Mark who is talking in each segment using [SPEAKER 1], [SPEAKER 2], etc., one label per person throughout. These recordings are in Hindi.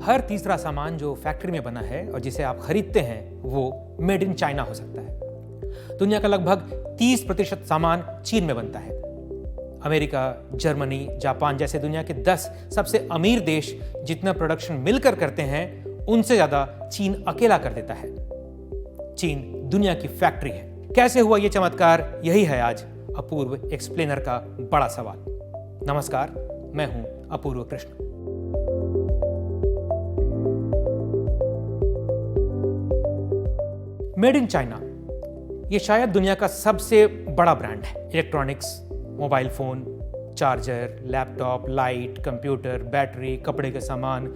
[SPEAKER 1] हर तीसरा सामान जो फैक्ट्री में बना है और जिसे आप खरीदते हैं वो मेड इन चाइना हो सकता है। दुनिया का लगभग 30% सामान चीन में बनता है। अमेरिका, जर्मनी, जापान जैसे दुनिया के 10 सबसे अमीर देश जितना प्रोडक्शन मिलकर करते हैं उनसे ज्यादा चीन अकेला कर देता है। चीन दुनिया की फैक्ट्री है। कैसे हुआ यह चमत्कार? यही है आज अपूर्व एक्सप्लेनर का बड़ा सवाल। नमस्कार, मैं हूं अपूर्व कृष्ण। मेड इन चाइना ये शायद दुनिया का सबसे बड़ा ब्रांड है। Electronics, mobile phone, charger, laptop, light, computer, battery, कपड़े के सामान,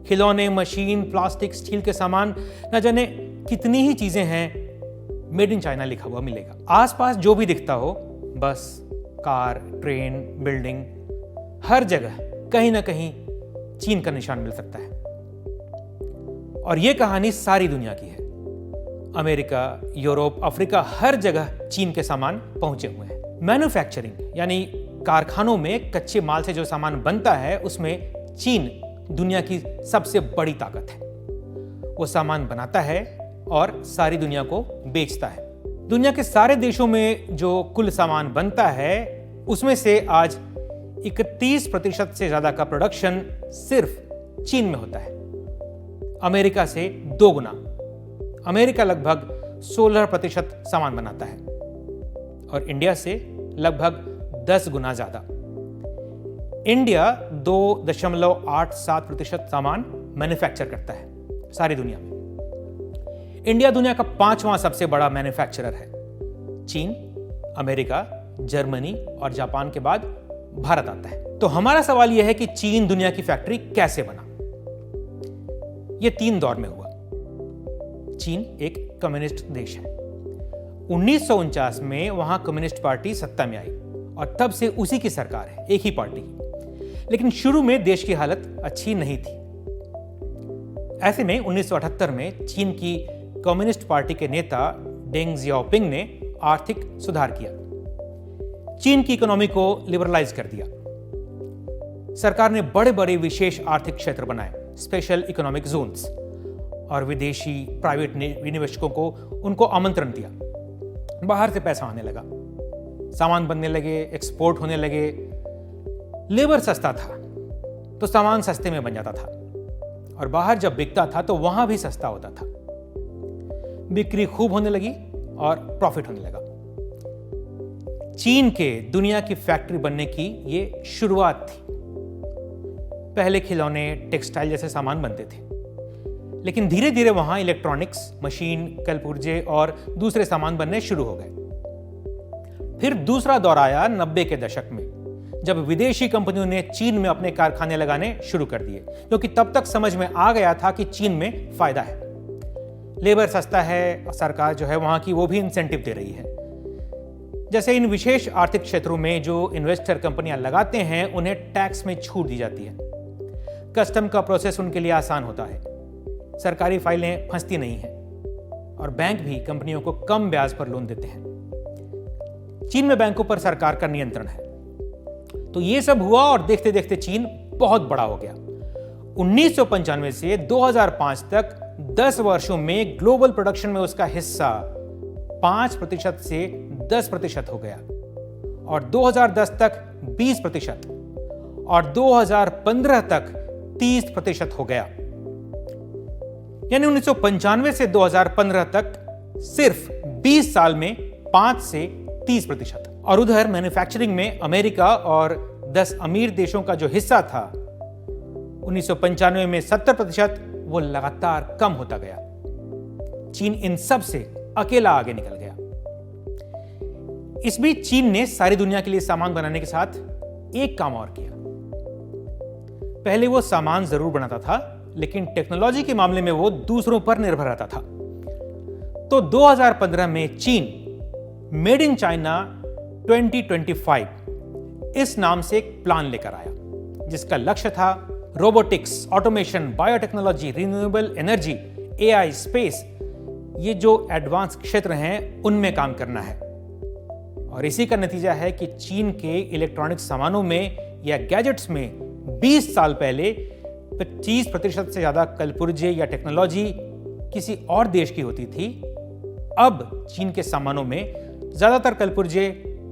[SPEAKER 1] खिलौने, मशीन, प्लास्टिक, स्टील के सामान, न जाने कितनी ही चीजें हैं, मेड इन चाइना लिखा हुआ मिलेगा। आसपास जो भी दिखता हो, बस, कार, ट्रेन, बिल्डिंग, हर जगह कहीं ना कहीं चीन का निशान मिल सकता है। और यह कहानी सारी दुनिया की है। अमेरिका, यूरोप, अफ्रीका, हर जगह चीन के सामान पहुंचे हुए हैं। मैन्युफैक्चरिंग यानी कारखानों में कच्चे माल से जो सामान बनता है उसमें चीन दुनिया की सबसे बड़ी ताकत है। वो सामान बनाता है और सारी दुनिया को बेचता है। दुनिया के सारे देशों में जो कुल सामान बनता है उसमें से आज 31% से ज्यादा का प्रोडक्शन सिर्फ चीन में होता है। अमेरिका से 2 गुना। अमेरिका लगभग 16% सामान बनाता है और इंडिया से लगभग 10 गुना ज्यादा। इंडिया 2.87% सामान मैन्युफैक्चर करता है सारी दुनिया में। इंडिया दुनिया का 5वां सबसे बड़ा मैन्युफैक्चरर है। चीन, अमेरिका, जर्मनी और जापान के बाद भारत आता है। तो हमारा सवाल यह है कि चीन दुनिया की फैक्ट्री कैसे बना? यह 3 दौर में हुआ। चीन एक कम्युनिस्ट देश है। 1949 में वहां कम्युनिस्ट पार्टी सत्ता में आई और तब से उसी की सरकार है, एक ही पार्टी की। लेकिन शुरू में देश की हालत अच्छी नहीं थी। ऐसे में 1978 में चीन की कम्युनिस्ट पार्टी के नेता डेंग जियाओपिंग ने आर्थिक सुधार किया। चीन की इकोनॉमी को लिबरलाइज कर दिया। सरकार ने बड़े बड़े विशेष आर्थिक क्षेत्र बनाए, स्पेशल इकोनॉमिक जोन्स, और विदेशी प्राइवेट निवेशकों को उनको आमंत्रण दिया। बाहर से पैसा आने लगा, सामान बनने लगे, एक्सपोर्ट होने लगे। लेबर सस्ता था तो सामान सस्ते में बन जाता था और बाहर जब बिकता था तो वहां भी सस्ता होता था। बिक्री खूब होने लगी और प्रॉफिट होने लगा। चीन के दुनिया की फैक्ट्री बनने की ये शुरुआत थी। पहले खिलौने, टेक्सटाइल जैसे सामान बनते थे, लेकिन धीरे धीरे वहां इलेक्ट्रॉनिक्स, मशीन, कलपुर्जे और दूसरे सामान बनने शुरू हो गए। फिर दूसरा दौर आया 90 के दशक में, जब विदेशी कंपनियों ने चीन में अपने कारखाने लगाने शुरू कर दिए, क्योंकि तब तक समझ में आ गया था कि चीन में फायदा है। लेबर सस्ता है, सरकार जो है वहां की वो भी इंसेंटिव दे रही है। जैसे इन विशेष आर्थिक क्षेत्रों में जो इन्वेस्टर कंपनियां लगाते हैं उन्हें टैक्स में छूट दी जाती है। कस्टम का प्रोसेस उनके लिए आसान होता है, सरकारी फाइलें फंसती नहीं हैं और बैंक भी कंपनियों को कम ब्याज पर लोन देते हैं। चीन में बैंकों पर सरकार का नियंत्रण है। तो ये सब हुआ और देखते देखते चीन बहुत बड़ा हो गया। 1995 से 2005 तक 10 वर्षों में ग्लोबल प्रोडक्शन में उसका हिस्सा 5% से 10% हो गया और 2010 तक 20% और 2015 तक 30% हो गया। यानी 1995 से 2015 तक सिर्फ 20 साल में 5 से 30%। और उधर मैन्युफैक्चरिंग में अमेरिका और 10 अमीर देशों का जो हिस्सा था 1995 में 70%, वो लगातार कम होता गया। चीन इन सब से अकेला आगे निकल गया। इस बीच चीन ने सारी दुनिया के लिए सामान बनाने के साथ एक काम और किया। पहले वो सामान जरूर बनाता था, लेकिन टेक्नोलॉजी के मामले में वो दूसरों पर निर्भर रहता था। तो 2015 में चीन मेड इन चाइना 2025 इस नाम से एक प्लान लेकर आया, जिसका लक्ष्य था robotics, automation, biotechnology, renewable energy, AI, space, ये जो एडवांस क्षेत्र हैं उनमें काम करना है। और इसी का नतीजा है कि चीन के इलेक्ट्रॉनिक सामानों में या गैजेट्स में 20 साल पहले 25% से ज्यादा कलपुर्जे या टेक्नोलॉजी किसी और देश की होती थी, अब चीन के सामानों में ज्यादातर कलपुर्जे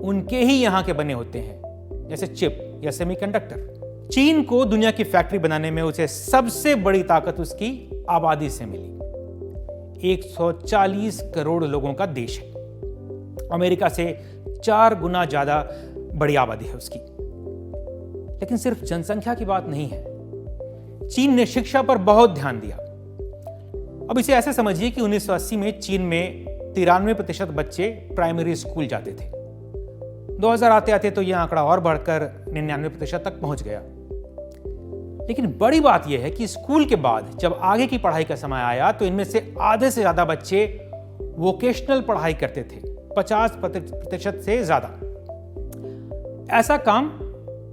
[SPEAKER 1] उनके ही यहां के बने होते हैं, जैसे चिप या सेमीकंडक्टर। चीन को दुनिया की फैक्ट्री बनाने में उसे सबसे बड़ी ताकत उसकी आबादी से मिली। 140 करोड़ लोगों का देश है। अमेरिका से 4 गुना ज्यादा बड़ी आबादी है उसकी। लेकिन सिर्फ जनसंख्या की बात नहीं है, चीन ने शिक्षा पर बहुत ध्यान दिया। अब इसे ऐसे समझिए कि 1980 में चीन में 93% बच्चे प्राइमरी स्कूल जाते थे। 2000 आते आते तो यह आंकड़ा और बढ़कर 99% तक पहुंच गया। लेकिन बड़ी बात यह है कि स्कूल के बाद जब आगे की पढ़ाई का समय आया तो इनमें से आधे से ज्यादा बच्चे वोकेशनल पढ़ाई करते थे, 50% से ज्यादा। ऐसा काम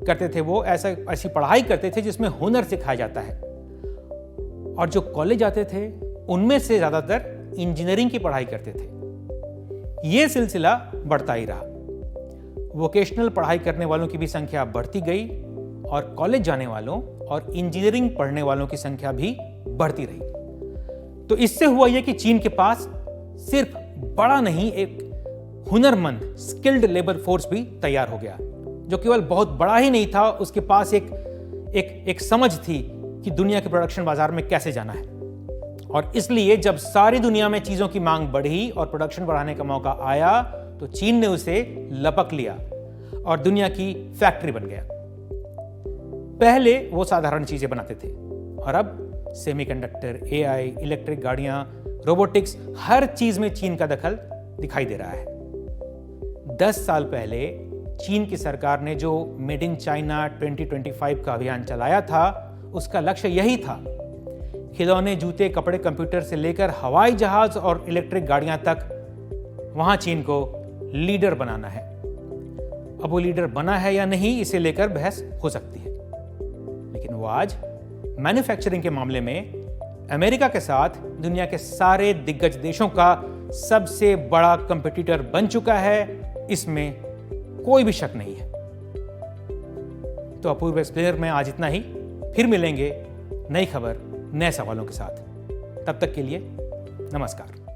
[SPEAKER 1] करते थे वो, ऐसी पढ़ाई करते थे जिसमें हुनर सिखाया जाता है। और जो कॉलेज जाते थे उनमें से ज्यादातर इंजीनियरिंग की पढ़ाई करते थे। यह सिलसिला बढ़ता ही रहा। वोकेशनल पढ़ाई करने वालों की भी संख्या बढ़ती गई और कॉलेज जाने वालों और इंजीनियरिंग पढ़ने वालों की संख्या भी बढ़ती रही। तो इससे हुआ यह कि चीन के पास सिर्फ बड़ा नहीं, एक हुनरमंद स्किल्ड लेबर फोर्स भी तैयार हो गया, जो केवल बहुत बड़ा ही नहीं था, उसके पास एक समझ थी कि दुनिया के प्रोडक्शन बाजार में कैसे जाना है। और इसलिए जब सारी दुनिया में चीजों की मांग बढ़ी और प्रोडक्शन बढ़ाने का मौका आया तो चीन ने उसे लपक लिया और दुनिया की फैक्ट्री बन गया। पहले वो साधारण चीजें बनाते थे और अब सेमीकंडक्टर, एआई, इलेक्ट्रिक गाड़ियां, रोबोटिक्स, हर चीज में चीन का दखल दिखाई दे रहा है। 10 साल पहले चीन की सरकार ने जो मेड इन चाइना 2025 का अभियान चलाया था, उसका लक्ष्य यही था। खिलौने, जूते, कपड़े, कंप्यूटर से लेकर हवाई जहाज और इलेक्ट्रिक गाड़ियां तक, वहां चीन को लीडर बनाना है। अब वो लीडर बना है या नहीं, इसे लेकर बहस हो सकती है, लेकिन वो आज मैन्युफैक्चरिंग के मामले में अमेरिका के साथ दुनिया के सारे दिग्गज देशों का सबसे बड़ा कंपटीटर बन चुका है। इसमें कोई भी शक नहीं है। तो अपूर्व एक्सप्लेनर में आज इतना ही। फिर मिलेंगे नई खबर, नए सवालों के साथ। तब तक के लिए नमस्कार।